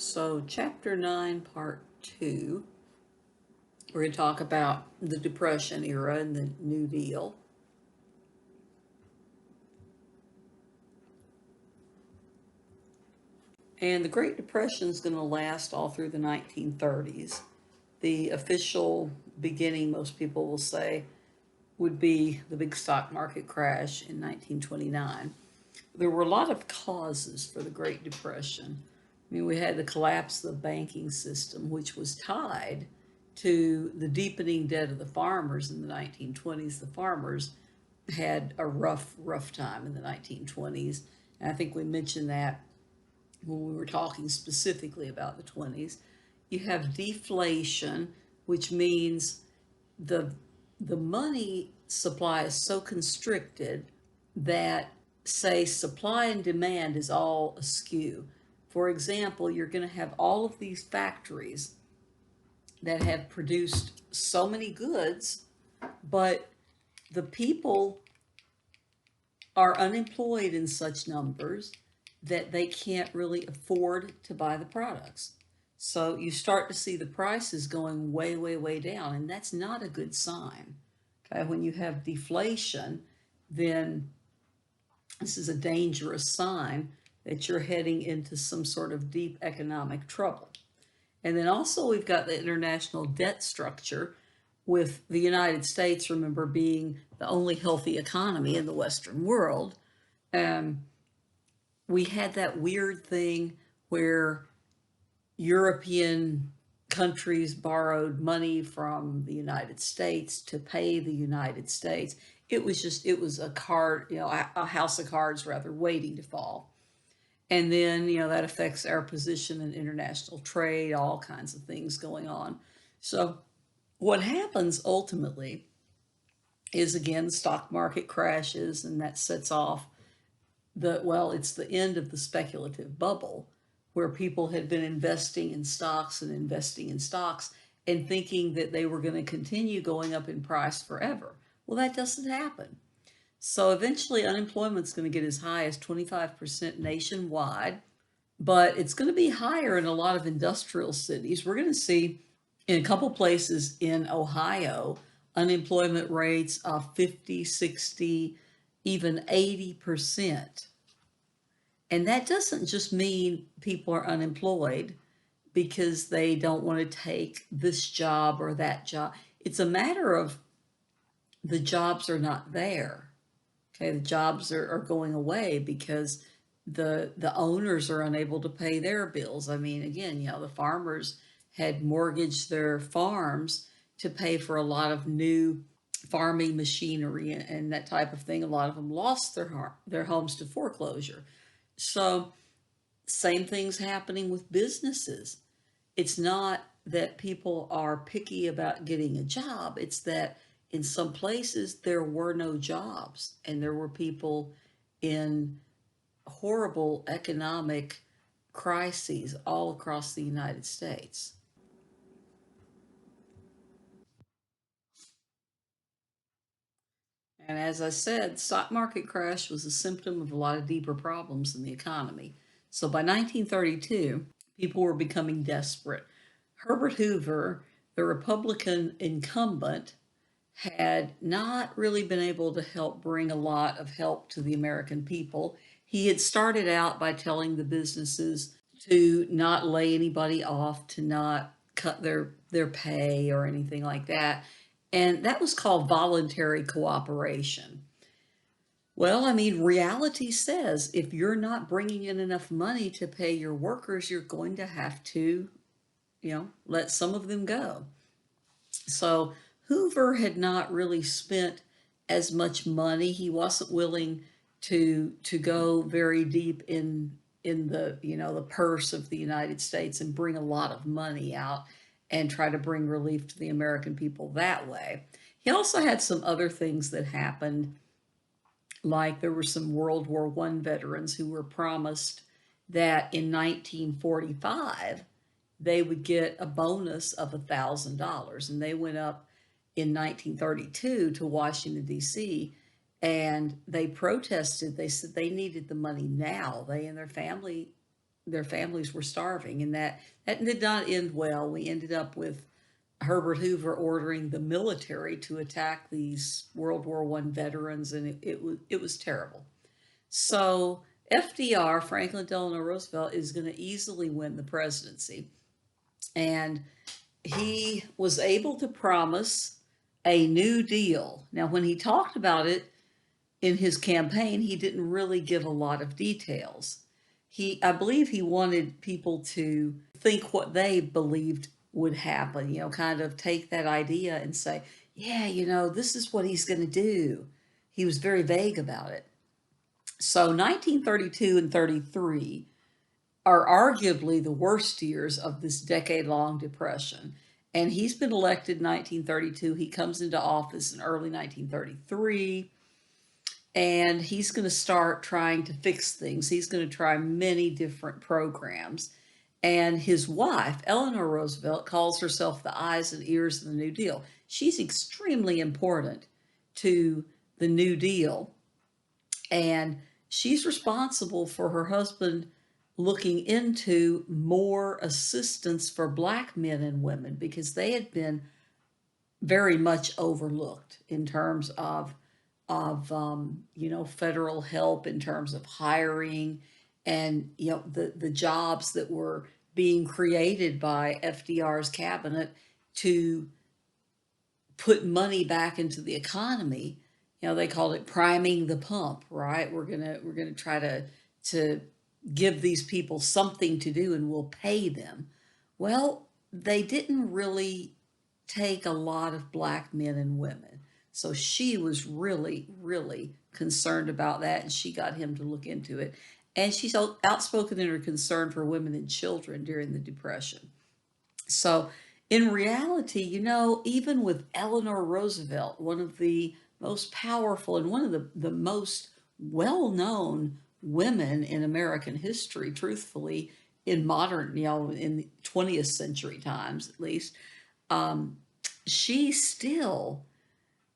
So, Chapter 9, Part 2, we're going to talk about the Depression era and the New Deal. And the Great Depression is going to last all through the 1930s. The official beginning, most people will say, would be the big stock market crash in 1929. There were a lot of causes for the Great Depression. I mean, we had the collapse of the banking system, which was tied to the deepening debt of the farmers in the 1920s. The farmers had a rough time in the 1920s. And I think we mentioned that when we were talking specifically about the 20s. You have deflation, which means the the money supply is so constricted that, say, supply and demand is all askew. For example, you're going to have all of these factories that have produced so many goods, but the people are unemployed in such numbers that they can't really afford to buy the products. So you start to see the prices going way, way, way down, and that's not a good sign. Okay, when you have deflation, then this is a dangerous sign that you're heading into some sort of deep economic trouble. And then also we've got the international debt structure, with the United States, remember, being the only healthy economy in the Western world. Um, we had that weird thing where European countries borrowed money from the United States to pay the United States. It was a card, a house of cards rather, waiting to fall. And then, that affects our position in international trade, all kinds of things going on. So what happens ultimately is, again, the stock market crashes, and that sets off it's the end of the speculative bubble, where people had been investing in stocks and investing in stocks and thinking that they were going to continue going up in price forever. Well, that doesn't happen. So eventually unemployment's going to get as high as 25% nationwide, but it's going to be higher in a lot of industrial cities. We're going to see in a couple places in Ohio unemployment rates of 50, 60, even 80%. And that doesn't just mean people are unemployed because they don't want to take this job or that job. It's a matter of the jobs are not there. Okay, the jobs are going away because the owners are unable to pay their bills. I mean, again, the farmers had mortgaged their farms to pay for a lot of new farming machinery and that type of thing. A lot of them lost their homes to foreclosure. So same things happening with businesses. It's not that people are picky about getting a job. It's that in some places there were no jobs and there were people in horrible economic crises all across the United States. And as I said, stock market crash was a symptom of a lot of deeper problems in the economy. So by 1932, people were becoming desperate. Herbert Hoover, the Republican incumbent, had not really been able to help bring a lot of help to the American people. He had started out by telling the businesses to not lay anybody off, to not cut their pay or anything like that. And that was called voluntary cooperation. Well, I mean, reality says if you're not bringing in enough money to pay your workers, you're going to have to, let some of them go. So Hoover had not really spent as much money. He wasn't willing to go very deep in the the purse of the United States and bring a lot of money out and try to bring relief to the American people that way. He also had some other things that happened, like there were some World War One veterans who were promised that in 1945 they would get a bonus of $1,000, and they went up in 1932 to Washington, D.C., and they protested. They said they needed the money now. They and their family their families were starving, and that did not end well. We ended up with Herbert Hoover ordering the military to attack these World War I veterans, and it was terrible. So FDR, Franklin Delano Roosevelt, is going to easily win the presidency, and he was able to promise a New Deal. Now, when he talked about it in his campaign, he didn't really give a lot of details. I believe he wanted people to think what they believed would happen, kind of take that idea and say, yeah, this is what he's going to do. He was very vague about it. So 1932 and 33 are arguably the worst years of this decade-long depression. And he's been elected in 1932. He comes into office in early 1933, and he's going to start trying to fix things. He's going to try many different programs. And his wife, Eleanor Roosevelt, calls herself the eyes and ears of the New Deal. She's extremely important to the New Deal. And she's responsible for her husband looking into more assistance for Black men and women, because they had been very much overlooked in terms of federal help, in terms of hiring, and the jobs that were being created by FDR's cabinet to put money back into the economy. They called it priming the pump, right? We're gonna try to give these people something to do, and we'll pay them. Well, they didn't really take a lot of Black men and women. So she was really, really concerned about that, and she got him to look into it. And she's outspoken in her concern for women and children during the Depression. So in reality, even with Eleanor Roosevelt, one of the most powerful and one of the most well-known women in American history, truthfully, in modern, in the 20th century times at least, she still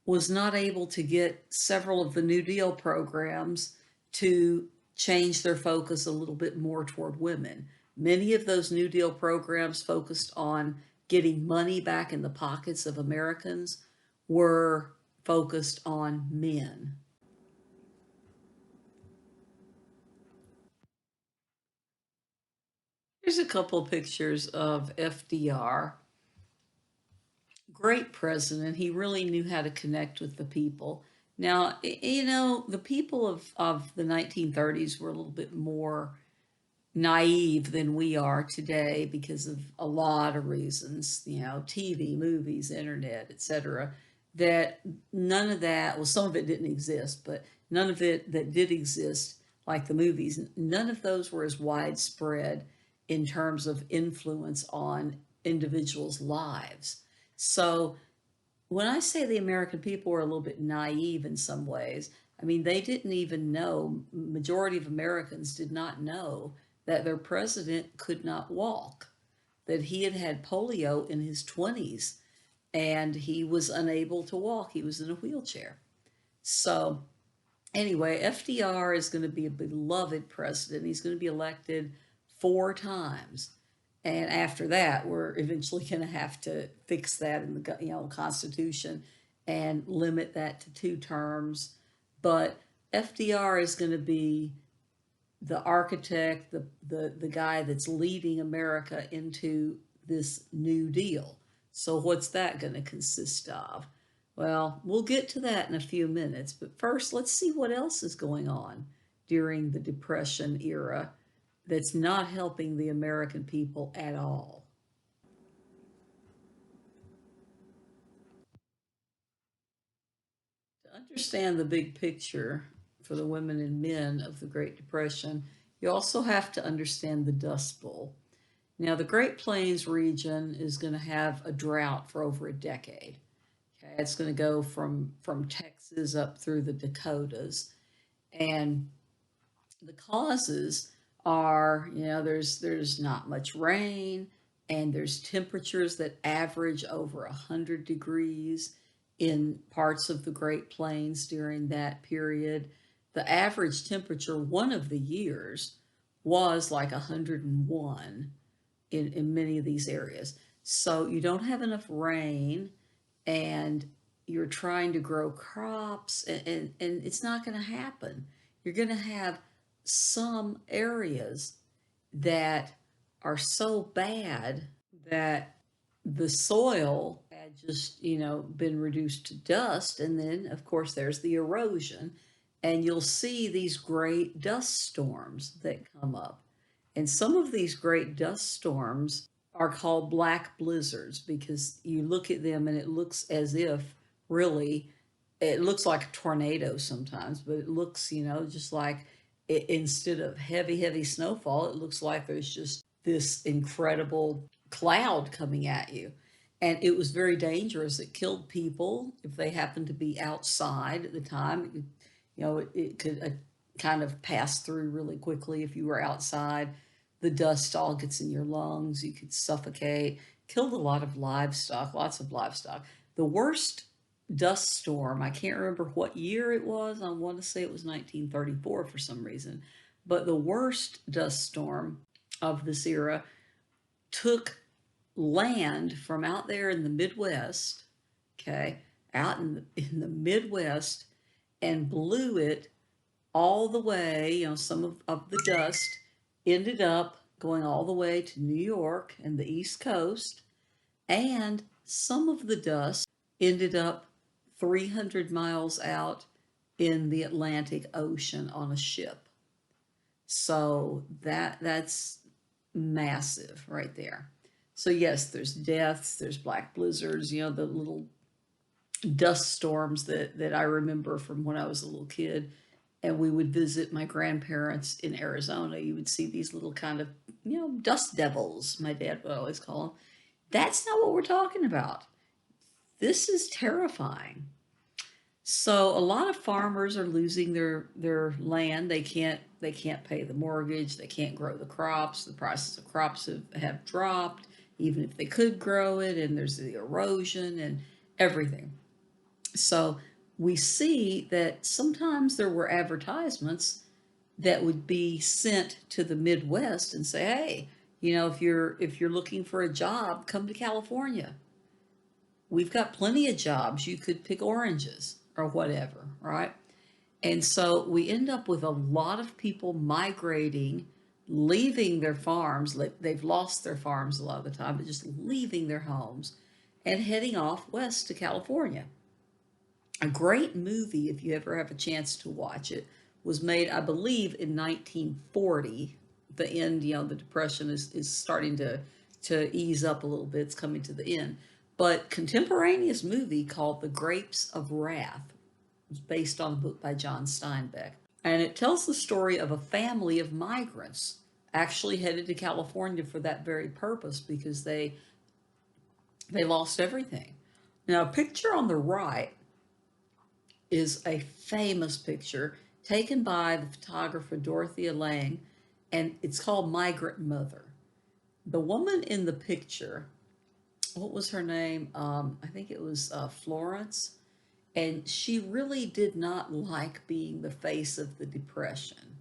was not able to get several of the New Deal programs to change their focus a little bit more toward women. Many of those New Deal programs focused on getting money back in the pockets of Americans were focused on men. Here's a couple pictures of FDR. Great president. He really knew how to connect with the people. Now, the people of the 1930s were a little bit more naive than we are today because of a lot of reasons, TV, movies, internet, etc. That none of that, well, some of it didn't exist, but none of it that did exist, like the movies, none of those were as widespread in terms of influence on individuals' lives. So when I say the American people were a little bit naive in some ways, I mean, they didn't even know, majority of Americans did not know that their president could not walk, that he had had polio in his 20s and he was unable to walk. He was in a wheelchair. So anyway, FDR is going to be a beloved president. He's going to be elected 4 times. And after that, we're eventually going to have to fix that in the Constitution and limit that to 2 terms. But FDR is going to be the architect, the guy that's leading America into this New Deal. So what's that going to consist of? Well, we'll get to that in a few minutes, but first let's see what else is going on during the Depression era that's not helping the American people at all. To understand the big picture for the women and men of the Great Depression, you also have to understand the Dust Bowl. Now, the Great Plains region is going to have a drought for over a decade. Okay, it's going to go from Texas up through the Dakotas, and the causes are, there's not much rain, and there's temperatures that average over 100 degrees in parts of the Great Plains during that period. The average temperature one of the years was like 101 in many of these areas. So you don't have enough rain, and you're trying to grow crops, and it's not going to happen. You're going to have some areas that are so bad that the soil had just, been reduced to dust. And then, of course, there's the erosion. And you'll see these great dust storms that come up. And some of these great dust storms are called black blizzards because you look at them and it looks as if really it looks like a tornado sometimes, but it looks, just like instead of heavy, heavy snowfall, it looks like there's just this incredible cloud coming at you. And it was very dangerous. It killed people if they happened to be outside at the time. It could kind of pass through really quickly if you were outside. The dust all gets in your lungs. You could suffocate. Killed a lot of livestock, lots of livestock. The worst dust storm, I can't remember what year it was. I want to say it was 1934 for some reason. But the worst dust storm of this era took land from out there in the Midwest, okay, out in the Midwest, and blew it all the way. Some of the dust ended up going all the way to New York and the East Coast, and some of the dust ended up 300 miles out in the Atlantic Ocean on a ship. So that's massive right there. So yes, there's deaths, there's black blizzards, the little dust storms that I remember from when I was a little kid. And we would visit my grandparents in Arizona. You would see these little kind of, dust devils, my dad would always call them. That's not what we're talking about. This is terrifying. So a lot of farmers are losing their land. They can't pay the mortgage. They can't grow the crops. The prices of crops have dropped, even if they could grow it. And there's the erosion and everything. So we see that sometimes there were advertisements that would be sent to the Midwest and say, "Hey, if you're looking for a job, come to California. We've got plenty of jobs. You could pick oranges or whatever," right? And so we end up with a lot of people migrating, leaving their farms. They've lost their farms a lot of the time, but just leaving their homes and heading off west to California. A great movie, if you ever have a chance to watch it, was made, I believe, in 1940. The end, the Depression is starting to ease up a little bit. It's coming to the end. But contemporaneous movie called The Grapes of Wrath. It was based on a book by John Steinbeck. And it tells the story of a family of migrants actually headed to California for that very purpose because they lost everything. Now, a picture on the right is a famous picture taken by the photographer Dorothea Lange, and it's called Migrant Mother. The woman in the picture, what was her name? I think it was Florence, and she really did not like being the face of the Depression.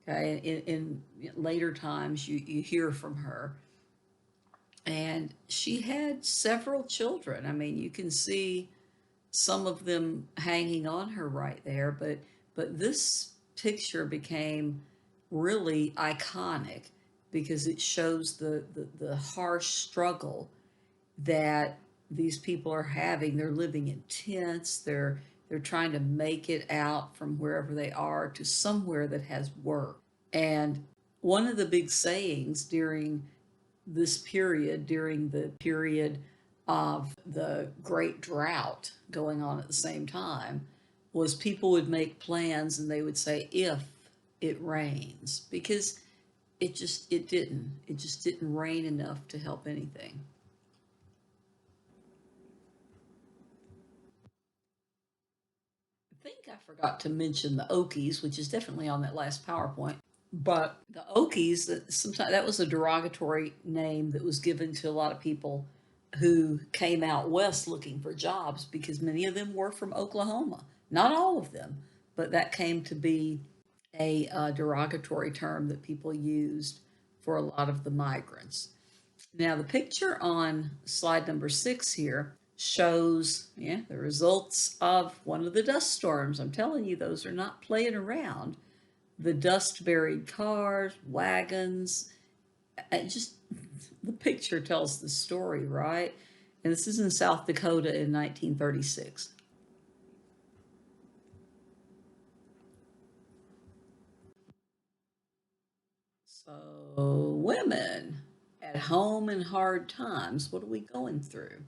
Okay, in later times, you hear from her, and she had several children. I mean, you can see some of them hanging on her right there, but this picture became really iconic because it shows the harsh struggle that these people are having. They're living in tents. They're trying to make it out from wherever they are to somewhere that has work. And one of the big sayings during this period, during the period of the Great Drought going on at the same time, was people would make plans and they would say, if it rains, because it just didn't rain enough to help anything. I think I forgot to mention the Okies, which is definitely on that last PowerPoint. But the Okies, sometimes that was a derogatory name that was given to a lot of people who came out west looking for jobs because many of them were from Oklahoma. Not all of them, but that came to be a derogatory term that people used for a lot of the migrants. Now, the picture on slide number 6 here shows, yeah, the results of one of the dust storms. I'm telling you, those are not playing around. The dust-buried cars, wagons, just the picture tells the story, right? And this is in South Dakota in 1936. So, women at home in hard times, what are we going through?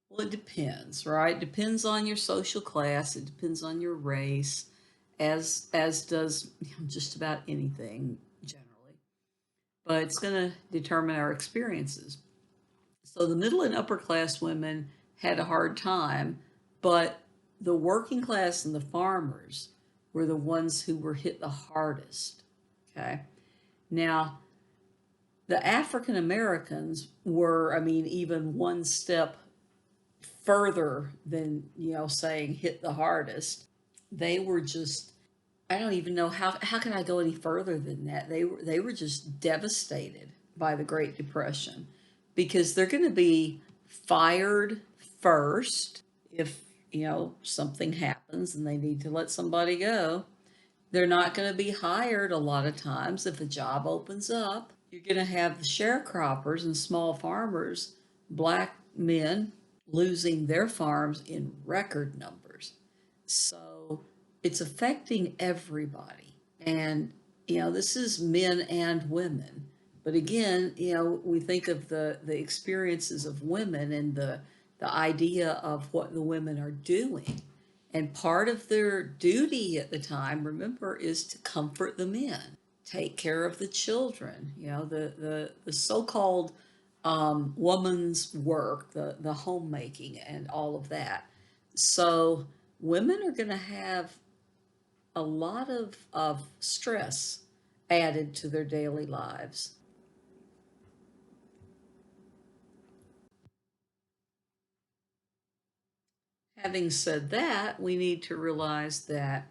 Well, it depends, right? Depends on your social class. It depends on your race, as does just about anything generally. But it's going to determine our experiences. So the middle and upper class women had a hard time, but the working class and the farmers were the ones who were hit the hardest. Okay. Now, the African Americans were, I mean, even one step further than, saying hit the hardest. They were just, I don't even know how can I go any further than that. They were just devastated by the Great Depression because they're going to be fired first if, something happens and they need to let somebody go. They're not going to be hired a lot of times if a job opens up. You're going to have the sharecroppers and small farmers, black men, losing their farms in record numbers. So it's affecting everybody. And, this is men and women. But again, we think of the experiences of women and the idea of what the women are doing. And part of their duty at the time, remember, is to comfort the men, take care of the children, the so-called woman's work, the homemaking and all of that. So women are going to have a lot of stress added to their daily lives. Having said that, we need to realize that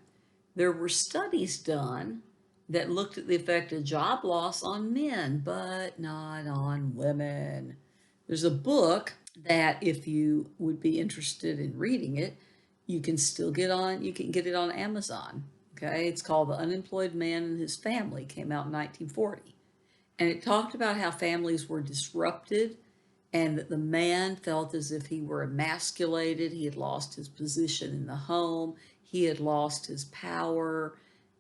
there were studies done that looked at the effect of job loss on men, but not on women. There's a book that if you would be interested in reading it, you can get it on Amazon. Okay, it's called The Unemployed Man and His Family, came out in 1940. And it talked about how families were disrupted and that the man felt as if he were emasculated. He had lost his position in the home. He had lost his power.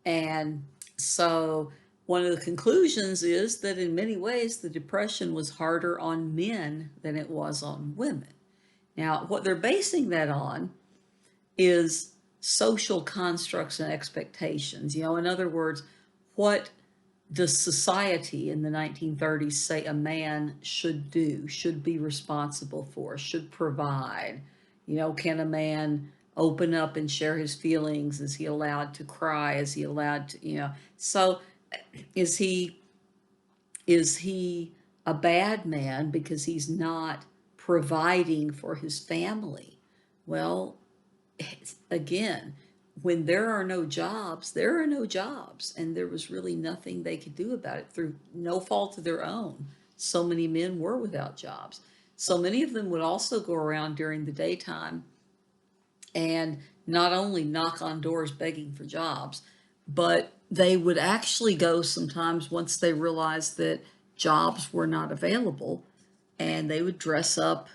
And so one of the conclusions is that in many ways, the Depression was harder on men than it was on women. Now, what they're basing that on is social constructs and expectations. In other words, what does society in the 1930s say a man should do, should be responsible for, should provide? Can a man open up and share his feelings? Is he allowed to cry? Is he allowed to, so is he a bad man because he's not providing for his family? Well, again, when there are no jobs, there are no jobs, and there was really nothing they could do about it through no fault of their own. So many men were without jobs. So many of them would also go around during the daytime and not only knock on doors begging for jobs, but they would actually go sometimes once they realized that jobs were not available, and they would dress up,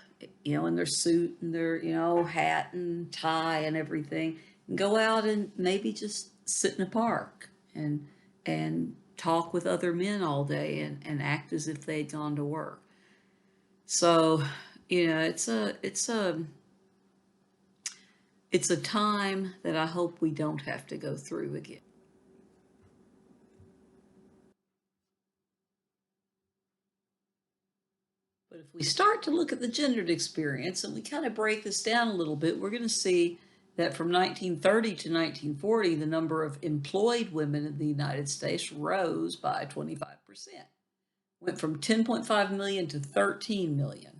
in their suit and their, hat and tie and everything, and go out and maybe just sit in a park and talk with other men all day and act as if they'd gone to work. So, it's a time that I hope we don't have to go through again. But if we start to look at the gendered experience and we kind of break this down a little bit, we're going to see that from 1930 to 1940, the number of employed women in the United States rose by 25%, went from 10.5 million to 13 million.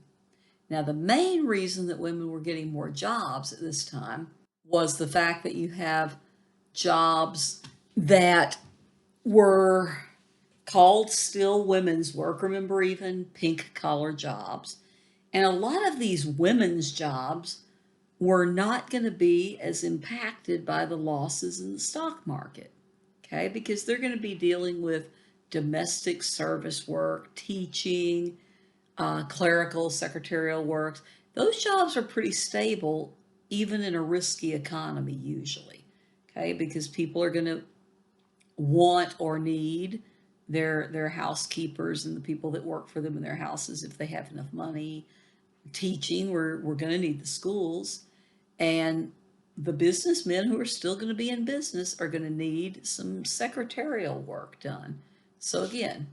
Now, the main reason that women were getting more jobs at this time was the fact that you have jobs that were called still women's work. Remember, even pink collar jobs. And a lot of these women's jobs were not going to be as impacted by the losses in the stock market, okay? Because they're going to be dealing with domestic service work, teaching, clerical, secretarial work. Those jobs are pretty stable, even in a risky economy, usually, okay? Because people are going to want or need their housekeepers and the people that work for them in their houses if they have enough money. Teaching, we're going to need the schools, and the businessmen who are still going to be in business are going to need some secretarial work done. So again,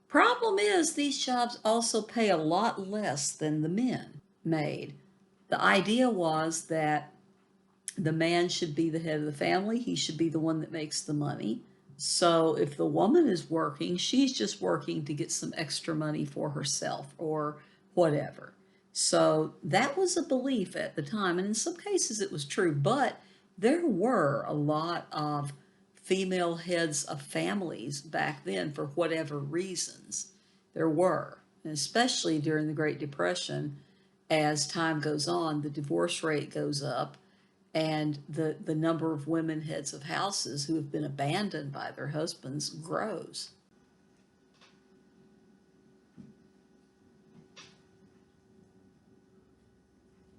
problem is these jobs also pay a lot less than the men made. The idea was that the man should be the head of the family. He should be the one that makes the money. So if the woman is working, she's just working to get some extra money for herself or whatever. So that was a belief at the time. And in some cases it was true, but there were a lot of female heads of families back then for whatever reasons. There were, and especially during the Great Depression, as time goes on, the divorce rate goes up and the number of women heads of houses who have been abandoned by their husbands grows.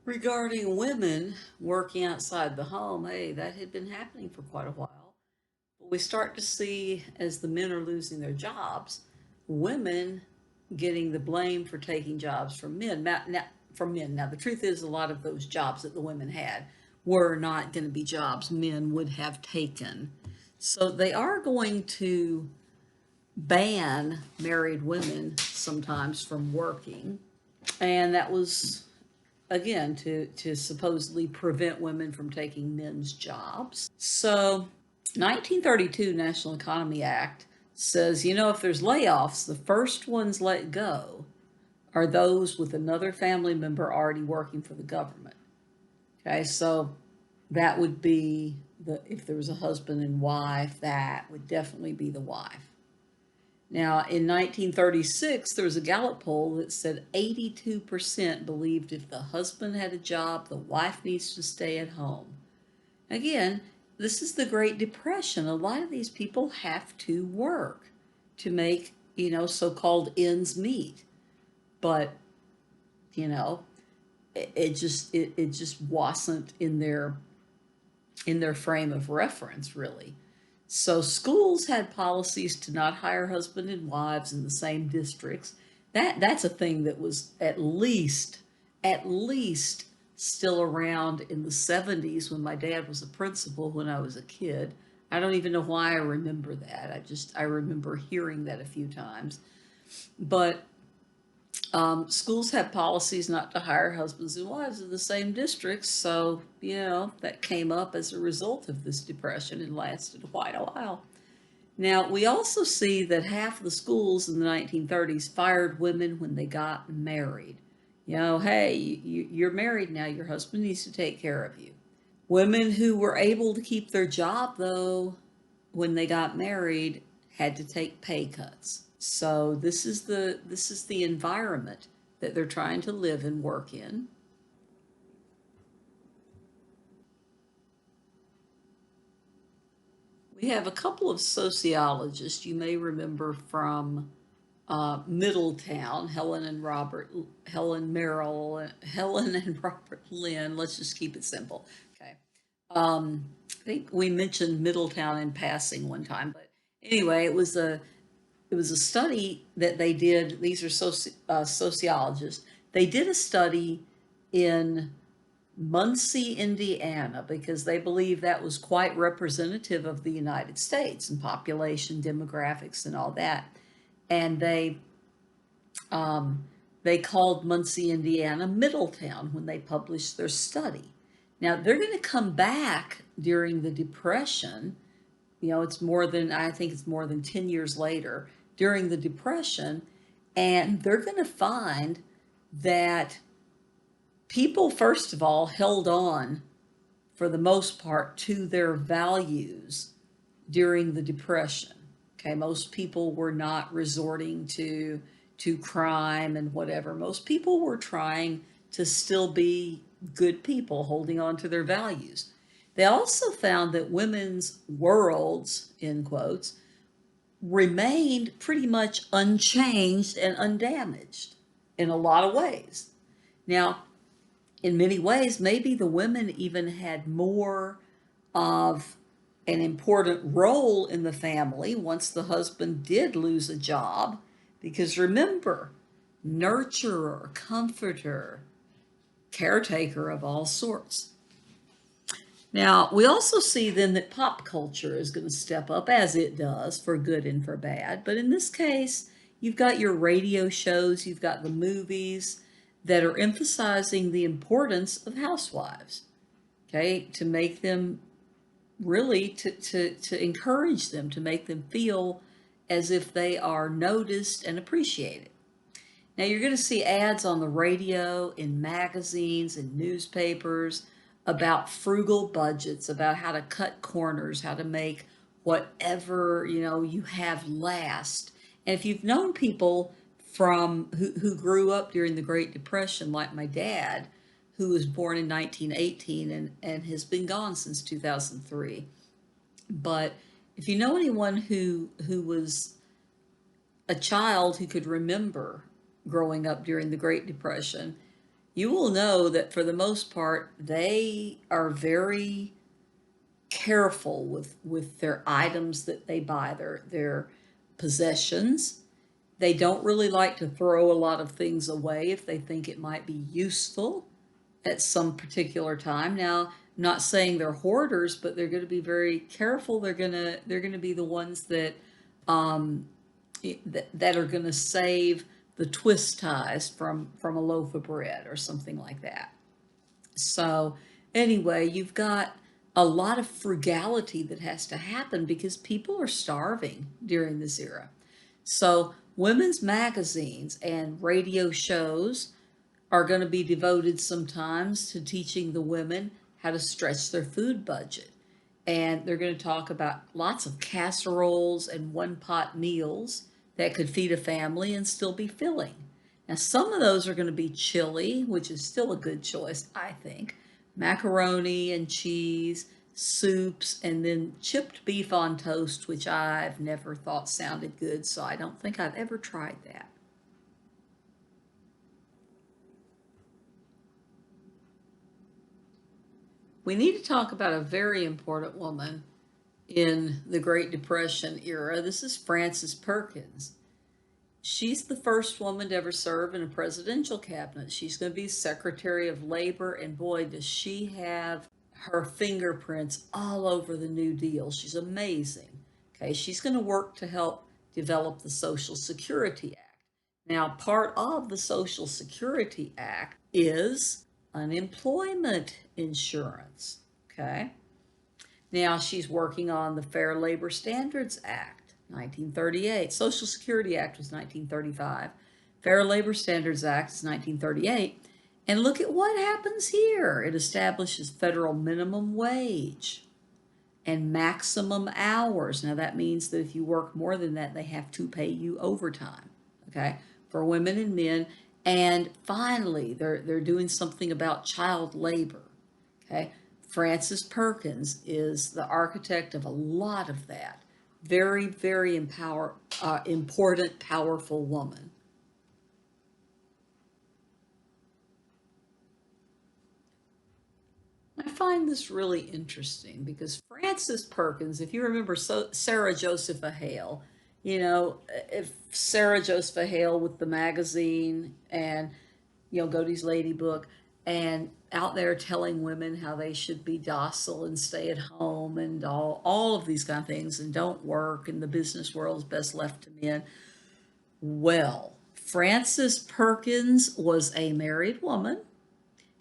Regarding women working outside the home, hey, that had been happening for quite a while. But we start to see, as the men are losing their jobs, women getting the blame for taking jobs from men. Now, the truth is, a lot of those jobs that the women had were not going to be jobs men would have taken. So they are going to ban married women sometimes from working. And that was, again, to supposedly prevent women from taking men's jobs. So 1932 National Economy Act says, if there's layoffs, the first ones let go are those with another family member already working for the government. Okay, so that would be if there was a husband and wife, that would definitely be the wife. Now, in 1936, there was a Gallup poll that said 82% believed if the husband had a job, the wife needs to stay at home. Again, this is the Great Depression. A lot of these people have to work to make, so-called ends meet. But, it just wasn't in their frame of reference, really. So schools had policies to not hire husband and wives in the same districts. That's a thing that was at least still around in the 70s when my dad was a principal when I was a kid. I don't even know why I remember that. I remember hearing that a few times. But schools have policies not to hire husbands and wives in the same districts. So, that came up as a result of this depression and lasted quite a while. Now, we also see that half of the schools in the 1930s fired women when they got married. Hey, you're married now, your husband needs to take care of you. Women who were able to keep their job, though, when they got married, had to take pay cuts. So this is the environment that they're trying to live and work in. We have a couple of sociologists you may remember from Middletown, Helen Merrill, Helen and Robert Lynn. Let's just keep it simple. Okay. I think we mentioned Middletown in passing one time, but anyway, it was a study that they did. These are sociologists. They did a study in Muncie, Indiana, because they believe that was quite representative of the United States and population demographics and all that. And they called Muncie, Indiana, Middletown when they published their study. Now they're going to come back during the Depression. I think it's more than 10 years later, during the Depression, and they're going to find that people, first of all, held on, for the most part, to their values during the Depression. Okay, most people were not resorting to crime and whatever. Most people were trying to still be good people, holding on to their values. They also found that women's worlds, in quotes, remained pretty much unchanged and undamaged in a lot of ways. Now, in many ways, maybe the women even had more of an important role in the family once the husband did lose a job. Because remember, nurturer, comforter, caretaker of all sorts. Now, we also see then that pop culture is going to step up, as it does, for good and for bad. But in this case, you've got your radio shows, you've got the movies that are emphasizing the importance of housewives, okay, to make them really, to encourage them, to make them feel as if they are noticed and appreciated. Now, you're going to see ads on the radio, in magazines, in newspapers about frugal budgets, about how to cut corners, how to make whatever, you have last. And if you've known people who grew up during the Great Depression, like my dad, who was born in 1918 and has been gone since 2003. But if you know anyone who was a child who could remember growing up during the Great Depression, you will know that for the most part, they are very careful with their items that they buy, their possessions. They don't really like to throw a lot of things away if they think it might be useful at some particular time. Now, I'm not saying they're hoarders, but they're going to be very careful. They're going to be the ones that that are going to save the twist ties from a loaf of bread or something like that. So anyway, you've got a lot of frugality that has to happen because people are starving during this era. So women's magazines and radio shows are going to be devoted sometimes to teaching the women how to stretch their food budget. And they're going to talk about lots of casseroles and one-pot meals that could feed a family and still be filling. Now, some of those are going to be chili, which is still a good choice, I think. Macaroni and cheese, soups, and then chipped beef on toast, which I've never thought sounded good, so I don't think I've ever tried that. We need to talk about a very important woman in the Great Depression era. This is Frances Perkins. She's the first woman to ever serve in a presidential cabinet. She's going to be Secretary of Labor, and boy, does she have her fingerprints all over the New Deal. She's amazing. Okay, she's going to work to help develop the Social Security Act. Now, part of the Social Security Act is unemployment insurance. Okay. Now she's working on the Fair Labor Standards Act, 1938. Social Security Act was 1935. Fair Labor Standards Act is 1938. And look at what happens here. It establishes federal minimum wage and maximum hours. Now that means that if you work more than that, they have to pay you overtime, okay, for women and men. And finally, they're doing something about child labor, okay? Frances Perkins is the architect of a lot of that. Very, very important, powerful woman. I find this really interesting because Frances Perkins, if you remember Sarah Josepha Hale, if Sarah Josepha Hale with the magazine and, Godey's Lady Book, and out there telling women how they should be docile and stay at home and all of these kind of things and don't work and the business world is best left to men. Well, Frances Perkins was a married woman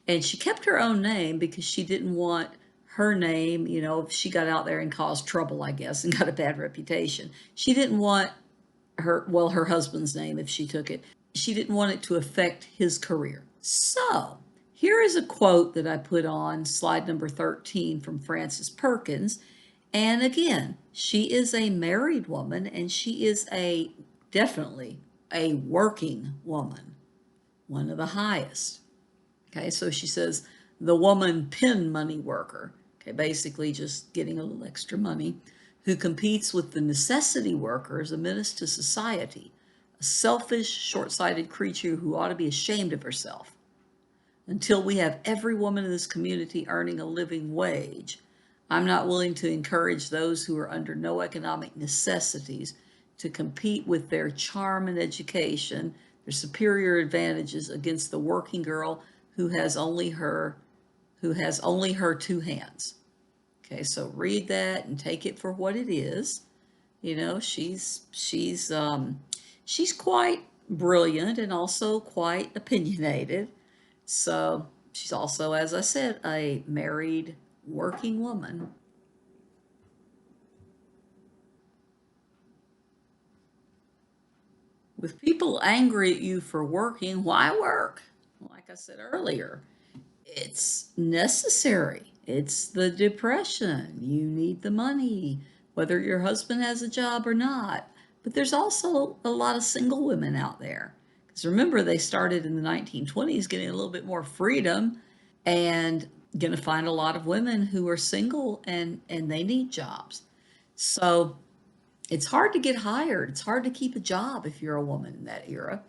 and she kept her own name because she didn't want her name, if she got out there and caused trouble, I guess, and got a bad reputation. She didn't want her husband's name if she took it. She didn't want it to affect his career. So here is a quote that I put on slide number 13 from Frances Perkins. And again, she is a married woman and she is a definitely a working woman, one of the highest. Okay, so she says the woman pin money worker, okay, basically just getting a little extra money, who competes with the necessity worker as a menace to society, a selfish, short sighted creature who ought to be ashamed of herself. Until we have every woman in this community earning a living wage, I'm not willing to encourage those who are under no economic necessities to compete with their charm and education, their superior advantages against the working girl who has only her two hands. Okay, so read that and take it for what it is. You know, she's quite brilliant and also quite opinionated. So she's also, as I said, a married working woman. With people angry at you for working, why work? Like I said earlier, it's necessary. It's the depression. You need the money, whether your husband has a job or not. But there's also a lot of single women out there. Because remember, they started in the 1920s getting a little bit more freedom and going to find a lot of women who are single and they need jobs. So it's hard to get hired. It's hard to keep a job if you're a woman in that era.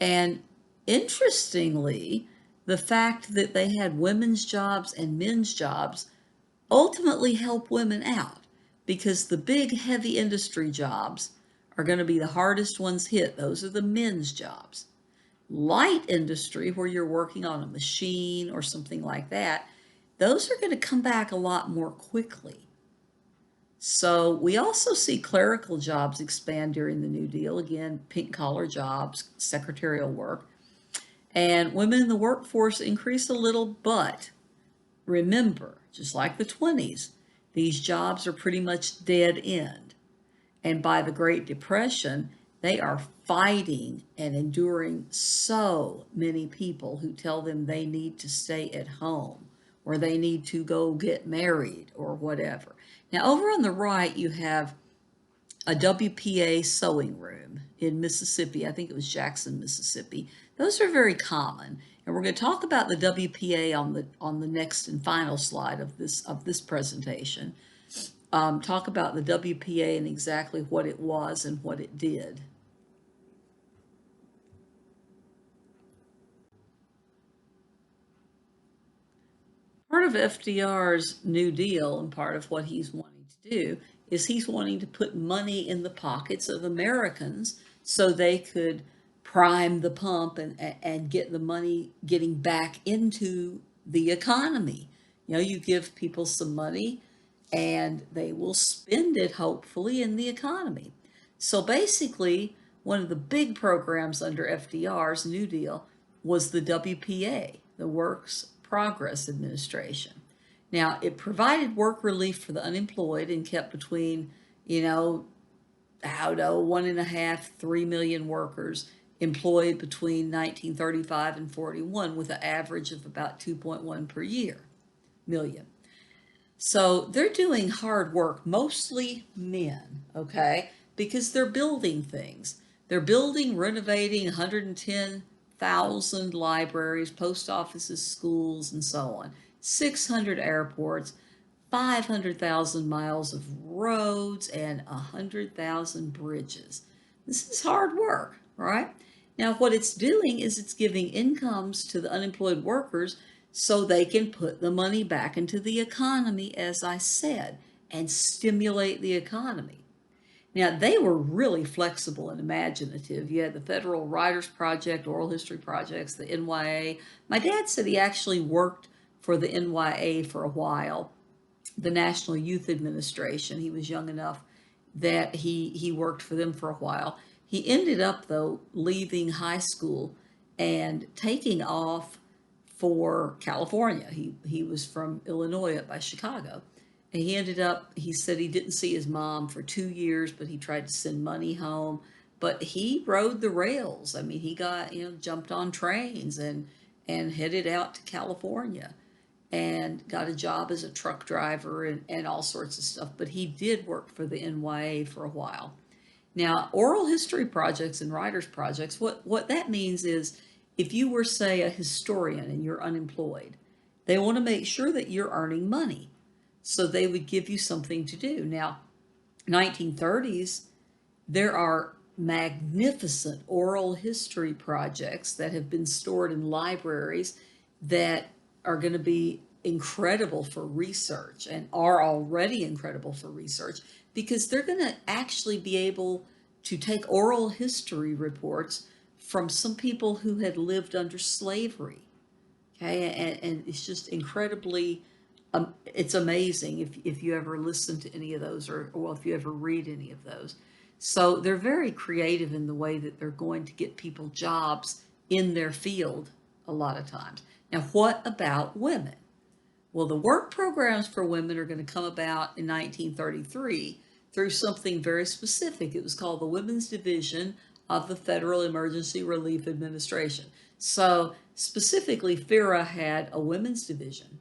And interestingly, the fact that they had women's jobs and men's jobs ultimately help women out because the big heavy industry jobs are going to be the hardest ones hit. Those are the men's jobs. Light industry, where you're working on a machine or something like that, those are going to come back a lot more quickly. So we also see clerical jobs expand during the New Deal. Again, pink collar jobs, secretarial work. And women in the workforce increase a little, but remember, just like the 20s, these jobs are pretty much dead end. And by the Great Depression, they are fighting and enduring so many people who tell them they need to stay at home or they need to go get married or whatever. Now, over on the right, you have a WPA sewing room in Mississippi. I think it was Jackson, Mississippi. Those are very common. And we're going to talk about the WPA on the next and final slide of this presentation. Talk about the WPA and exactly what it was and what it did. Part of FDR's New Deal and part of what he's wanting to do is he's wanting to put money in the pockets of Americans so they could prime the pump and get the money getting back into the economy. You know, you give people some money and they will spend it hopefully in the economy. So basically, one of the big programs under FDR's New Deal was the WPA, the Works Progress Administration. Now, it provided work relief for the unemployed and kept between, you know, I don't know, 1.5, 3 million workers employed between 1935 and 41 with an average of about 2.1 per year million. So they're doing hard work, mostly men, okay, because they're building things. They're building, renovating 110,000 libraries, post offices, schools, and so on, 600 airports, 500,000 miles of roads, and 100,000 bridges. This is hard work, right? Now, what it's doing is it's giving incomes to the unemployed workers so they can put the money back into the economy, as I said, and stimulate the economy. Now, they were really flexible and imaginative. You had the Federal Writers Project, Oral History Projects, the NYA. My dad said he actually worked for the NYA for a while, the National Youth Administration. He was young enough that he worked for them for a while. He ended up, though, leaving high school and taking off for California. He was from Illinois up by Chicago. And he ended up, he said he didn't see his mom for 2 years, but he tried to send money home. But he rode the rails. I mean, he got, jumped on trains and headed out to California. and got a job as a truck driver and all sorts of stuff. But he did work for the NYA for a while. Now, oral history projects and writers projects, what that means is if you were, say, a historian and you're unemployed, they want to make sure that you're earning money. So they would give you something to do. Now, 1930s, there are magnificent oral history projects that have been stored in libraries that are going to be incredible for research and are already incredible for research because they're going to actually be able to take oral history reports from some people who had lived under slavery. Okay, and it's just incredibly, it's amazing if you ever listen to any of those or well, if you ever read any of those. So they're very creative in the way that they're going to get people jobs in their field a lot of times. Now, what about women? Well, the work programs for women are going to come about in 1933 through something very specific. It was called the Women's Division of the Federal Emergency Relief Administration. So specifically, FERA had a women's division.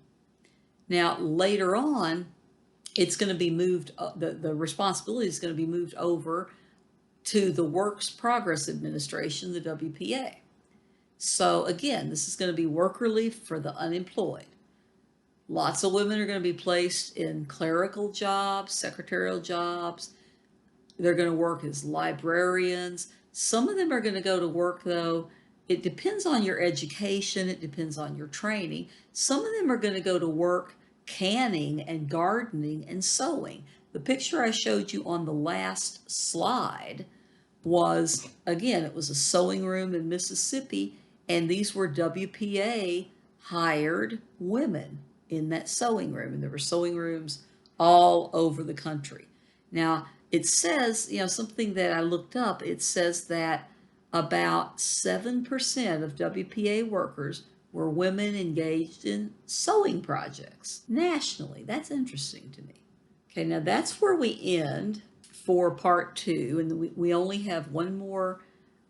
Now, later on, it's going to be moved, the responsibility is going to be moved over to the Works Progress Administration, the WPA. So again, this is going to be work relief for the unemployed. Lots of women are going to be placed in clerical jobs, secretarial jobs. They're going to work as librarians. Some of them are going to go to work, though. It depends on your education. It depends on your training. Some of them are going to go to work canning and gardening and sewing. The picture I showed you on the last slide was, again, it was a sewing room in Mississippi, and these were WPA hired women in that sewing room, and there were sewing rooms all over the country. Now, it says, something that I looked up, it says that about 7% of WPA workers were women engaged in sewing projects nationally. That's interesting to me. Okay, now that's where we end for part 2, and we only have one more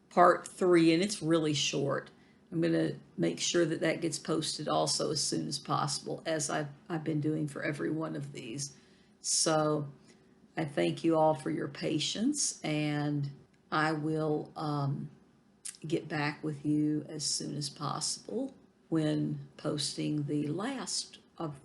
part 3, and it's really short. I'm going to make sure that that gets posted also as soon as possible, as I've been doing for every one of these. So I thank you all for your patience, and I will get back with you as soon as possible when posting the last of